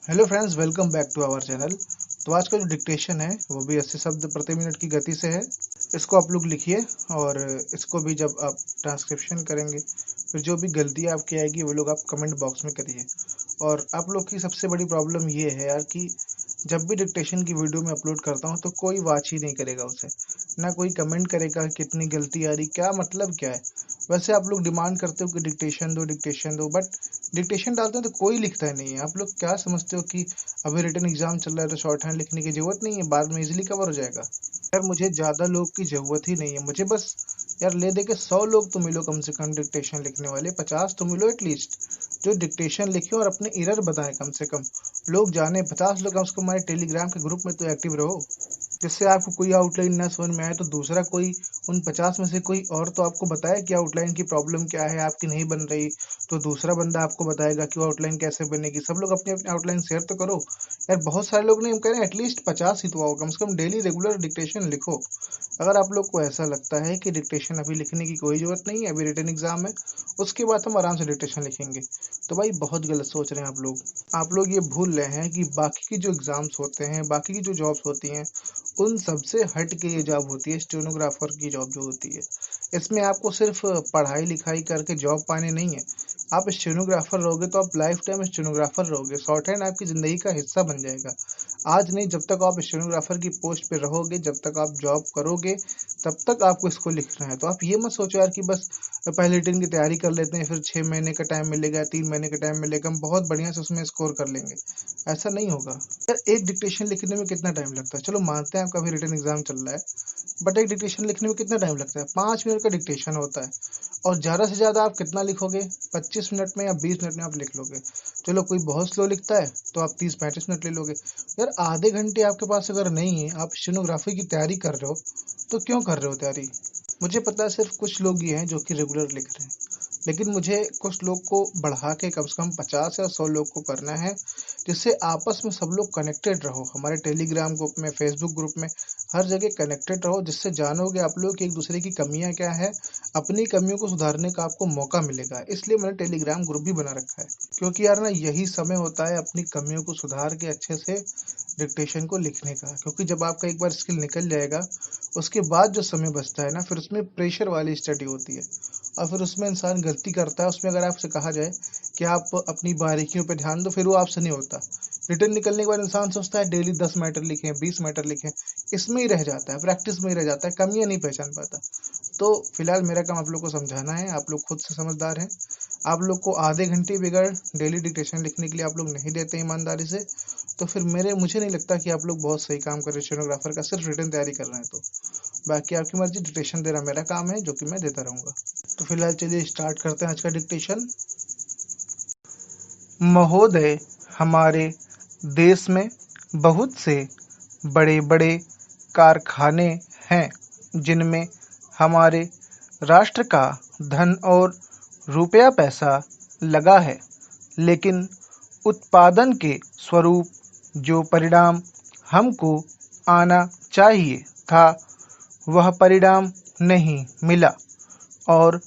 Hello friends, welcome back to our channel. तो आज का जो डिक्टेशन है वो भी 80 शब्द प्रति मिनट की गति से है। इसको आप लोग लिखिए और इसको भी जब आप ट्रांसक्रिप्शन करेंगे फिर जो भी गलती आपकी आएगी वो लोग आप कमेंट बॉक्स में करिए। और आप लोग की सबसे बड़ी प्रॉब्लम ये है यार कि जब भी डिक्टेशन की वीडियो मैं अपलोड करता हूँ तो कोई वाच ही नहीं करेगा उसे, ना कोई कमेंट करेगा कितनी गलती आ रही, क्या मतलब क्या है। वैसे आप लोग डिमांड करते हो कि डिक्टेशन दो, बट डिक्टेशन डालते हैं तो कोई लिखता ही नहीं है। आप लोग क्या समझते हो कि अभी रिटन एग्जाम चल रहा है तो शॉर्ट हैंड लिखने की जरूरत नहीं है, बाद में इजीली कवर हो जाएगा। यार मुझे ज़्यादा लोग की ज़रूरत ही नहीं है, मुझे बस यार ले दे के 100 लोग तो मिलो कम से कम डिक्टेशन लिखने वाले, 50 तो मिलो एटलीस्ट, जो डिक्टेशन लिखे और अपने एरर बताएं कम से कम। लोग जाने 50 लोग कम से कम हमारे टेलीग्राम के ग्रुप में तो एक्टिव रहो, जिससे आपको कोई आउटलाइन ना समझ में आए तो दूसरा कोई उन 50 में से कोई और तो आपको बताए कि आउटलाइन की प्रॉब्लम क्या है, आपकी नहीं बन रही, तो दूसरा बंदा आपको बताएगा कि वो आउटलाइन कैसे बनेगी। सब लोग अपनी अपनी आउटलाइन शेयर तो करो यार। बहुत सारे लोग नहीं, हम कह रहे हैं एटलीस्ट 50 ही तो आओ, कम से कम डेली रेगुलर डिक्टेशन लिखो। अगर आप लोग को ऐसा लगता है कि डिक्टेशन अभी लिखने की कोई ज़रूरत नहीं है, अभी रिटन एग्ज़ाम है, उसके बाद हम आराम से डिक्टेशन लिखेंगे, तो भाई बहुत गलत सोच रहे हैं आप लोग। आप लोग ये भूल रहे हैं कि बाकी की जो एग्ज़ाम्स होते हैं, बाकी की जो जॉब्स होती हैं, उन सबसे हट के ये जॉब होती है स्टेनोग्राफर की जॉब जो होती है। इसमें आपको सिर्फ पढ़ाई लिखाई करके जॉब पाने नहीं है। आप स्टेनोग्राफर रहोगे तो आप लाइफ टाइम स्टेनोग्राफर रहोगे, शॉर्ट हैंड आपकी ज़िंदगी का हिस्सा बन जाएगा। आज नहीं, जब तक आप स्टेनोग्राफर की पोस्ट पे रहोगे, जब तक आप जॉब करोगे, तब तक आपको इसको लिखना है। तो आप ये मत सोचो यार कि बस पहले रिटन की तैयारी कर लेते हैं, फिर 6 महीने का टाइम मिलेगा, 3 महीने का टाइम मिलेगा, हम बहुत बढ़िया से उसमें स्कोर कर लेंगे। ऐसा नहीं होगा यार। एक डिक्टेशन लिखने में कितना टाइम लगता है, चलो मानते हैं आपका भी रिटन एग्जाम चल रहा है, बट एक डिक्टेशन लिखने में कितना टाइम लगता है? 5 मिनट का डिक्टेशन होता है। और ज़्यादा से ज़्यादा आप कितना लिखोगे? 25 मिनट में या 20 मिनट में आप लिख लोगे। चलो कोई बहुत स्लो लिखता है तो आप 30-35 मिनट ले लोगे। यार आधे घंटे आपके पास अगर नहीं है, आप स्टेनोग्राफी की तैयारी कर रहे हो, तो क्यों कर रहे हो तैयारी? मुझे पता है सिर्फ कुछ लोग ही हैं जो कि रेगुलर लिख रहे हैं, लेकिन मुझे कुछ लोग को बढ़ा के कम से कम 50 या 100 लोग को करना है, जिससे आपस में सब लोग कनेक्टेड रहो। हमारे टेलीग्राम ग्रुप में, फेसबुक ग्रुप में, हर जगह कनेक्टेड रहो, जिससे जानोगे आप लोग कि एक दूसरे की कमियां क्या है, अपनी कमियों को सुधारने का आपको मौका मिलेगा। इसलिए मैंने टेलीग्राम ग्रुप भी बना रखा है, क्योंकि यार ना यही समय होता है अपनी कमियों को सुधार के अच्छे से डिक्टेशन को लिखने का। क्योंकि जब आपका एक बार स्किल निकल जाएगा, उसके बाद जो समय बचता है ना, फिर उसमें प्रेशर वाली स्टडी होती है और फिर उसमें इंसान गलती करता है। उसमें अगर आपसे कहा जाए कि आप अपनी बारीकियों पे ध्यान दो, फिर वो आपसे नहीं होता। रिटर्न निकलने के बाद इंसान सोचता है डेली 10 मैटर लिखें, 20 मैटर लिखें, इसमें ही रह जाता है, प्रैक्टिस में ही रह जाता है, कमियां नहीं पहचान पाता। तो फिलहाल मेरा काम आप लोग को समझाना है, आप लोग खुद से समझदार हैं। आप लोग को आधे घंटे बगैर डेली डिक्टेशन लिखने के लिए आप लोग नहीं देते ईमानदारी से, तो फिर मुझे नहीं लगता कि आप लोग बहुत सही काम कर रहे हैं स्टेनोग्राफर का, सिर्फ रिटन तैयारी कर रहे हैं। तो बाकी आपकी मर्जी, डिक्टेशन देना मेरा काम है जो कि मैं देता रहूँगा। तो फिलहाल चलिए स्टार्ट करते हैं आज का डिक्टेशन। महोदय, हमारे देश में बहुत से बड़े बड़े कारखाने हैं जिनमें हमारे राष्ट्र का धन और रुपया पैसा लगा है, लेकिन उत्पादन के स्वरूप जो परिणाम हमको आना चाहिए था वह परिणाम नहीं मिला, और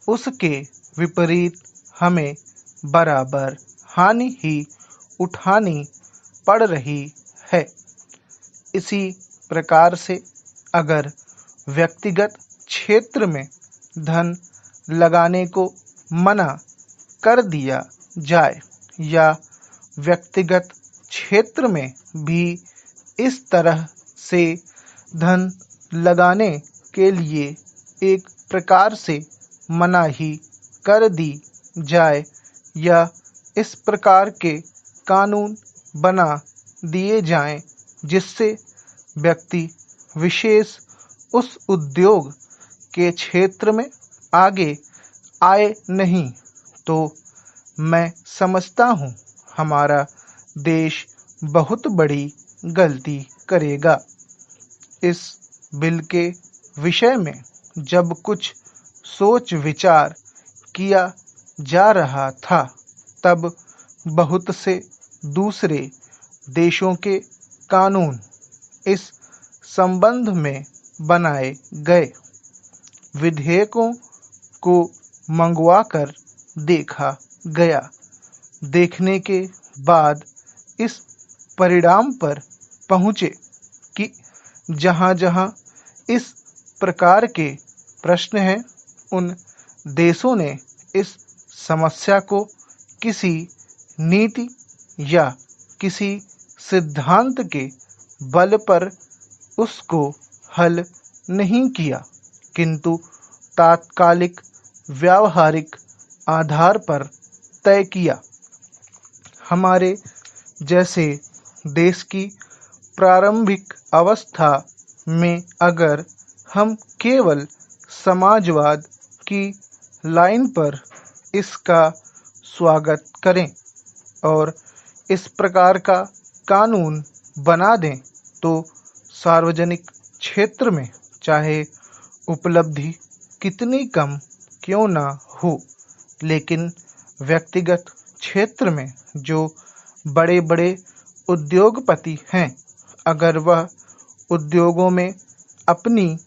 उसके विपरीत हमें बराबर हानि ही उठानी पड़ रही है। इसी प्रकार से अगर व्यक्तिगत क्षेत्र में धन लगाने को मना कर दिया जाए या व्यक्तिगत क्षेत्र में भी इस तरह से धन लगाने के लिए एक प्रकार से मनाही कर दी जाए या इस प्रकार के कानून बना दिए जाएं जिससे व्यक्ति विशेष उस उद्योग के क्षेत्र में आगे आए नहीं, तो मैं समझता हूँ हमारा देश बहुत बड़ी गलती करेगा। इस बिल के विषय में जब कुछ सोच विचार किया जा रहा था, तब बहुत से दूसरे देशों के कानून इस संबंध में बनाए गए। विधेयकों को मंगवाकर देखा गया। देखने के बाद इस परिणाम पर पहुँचे कि जहाँ-जहाँ इस प्रकार के प्रश्न हैं, उन देशों ने इस समस्या को किसी नीति या किसी सिद्धांत के बल पर उसको हल नहीं किया, किंतु तात्कालिक व्यावहारिक आधार पर तय किया। हमारे जैसे देश की प्रारंभिक अवस्था में अगर हम केवल समाजवाद की लाइन पर इसका स्वागत करें और इस प्रकार का कानून बना दें, तो सार्वजनिक क्षेत्र में चाहे उपलब्धि कितनी कम क्यों ना हो, लेकिन व्यक्तिगत क्षेत्र में जो बड़े-बड़े उद्योगपति हैं, अगर वह उद्योगों में अपनी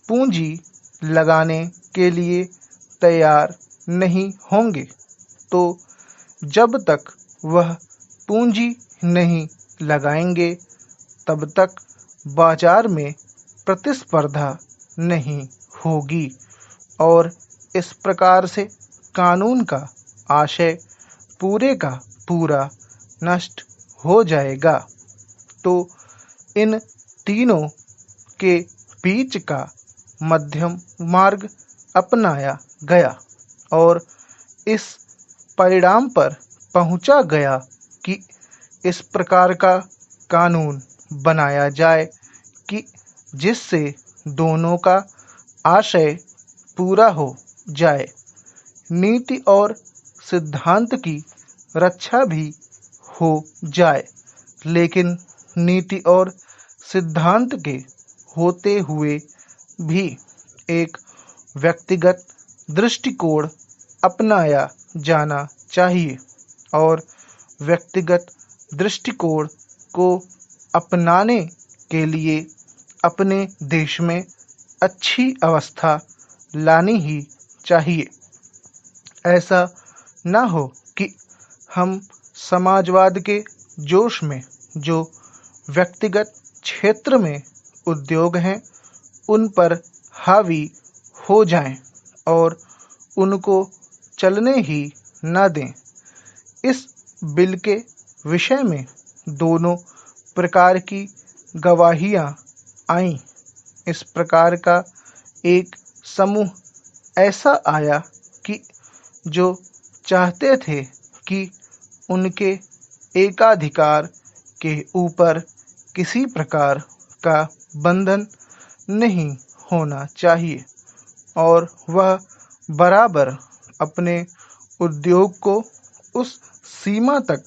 पूंजी लगाने के लिए तैयार नहीं होंगे, तो जब तक वह पूंजी नहीं लगाएंगे, तब तक बाजार में प्रतिस्पर्धा नहीं होगी और इस प्रकार से कानून का आशय पूरे का पूरा नष्ट हो जाएगा। तो इन तीनों के बीच का मध्यम मार्ग अपनाया गया और इस परिणाम पर पहुंचा गया कि इस प्रकार का कानून बनाया जाए कि जिससे दोनों का आशय पूरा हो जाए। नीति और सिद्धांत की रक्षा भी हो जाए, लेकिन नीति और सिद्धांत के होते हुए भी एक व्यक्तिगत दृष्टिकोण अपनाया जाना चाहिए और व्यक्तिगत दृष्टिकोण को अपनाने के लिए अपने देश में अच्छी अवस्था लानी ही चाहिए। ऐसा ना हो कि हम समाजवाद के जोश में जो व्यक्तिगत क्षेत्र में उद्योग हैं, उन पर हावी हो जाएं और उनको चलने ही न दें। इस बिल के विषय में दोनों प्रकार की गवाहियां आईं। इस प्रकार का एक समूह ऐसा आया कि जो चाहते थे कि उनके एकाधिकार के ऊपर किसी प्रकार का बंधन नहीं होना चाहिए और वह बराबर अपने उद्योग को उस सीमा तक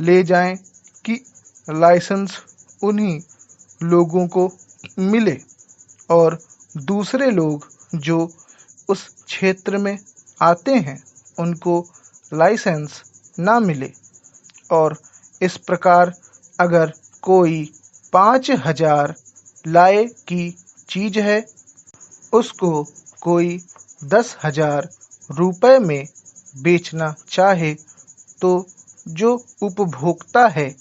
ले जाएं कि लाइसेंस उन्हीं लोगों को मिले और दूसरे लोग जो उस क्षेत्र में आते हैं उनको लाइसेंस ना मिले। और इस प्रकार अगर कोई 5,000 लाए की चीज है, उसको कोई 10,000 रुपए में बेचना चाहे, तो जो उपभोक्ता है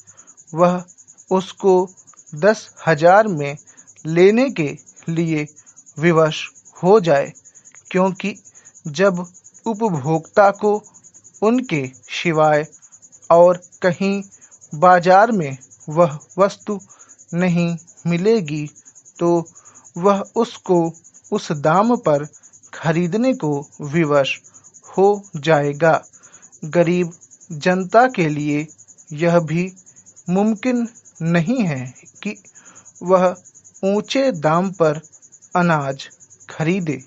वह उसको 10,000 में लेने के लिए विवश हो जाए, क्योंकि जब उपभोक्ता को उनके सिवाय और कहीं बाजार में वह वस्तु नहीं मिलेगी, तो वह उसको उस दाम पर खरीदने को विवश हो जाएगा। गरीब जनता के लिए यह भी मुमकिन नहीं है कि वह ऊंचे दाम पर अनाज खरीदे।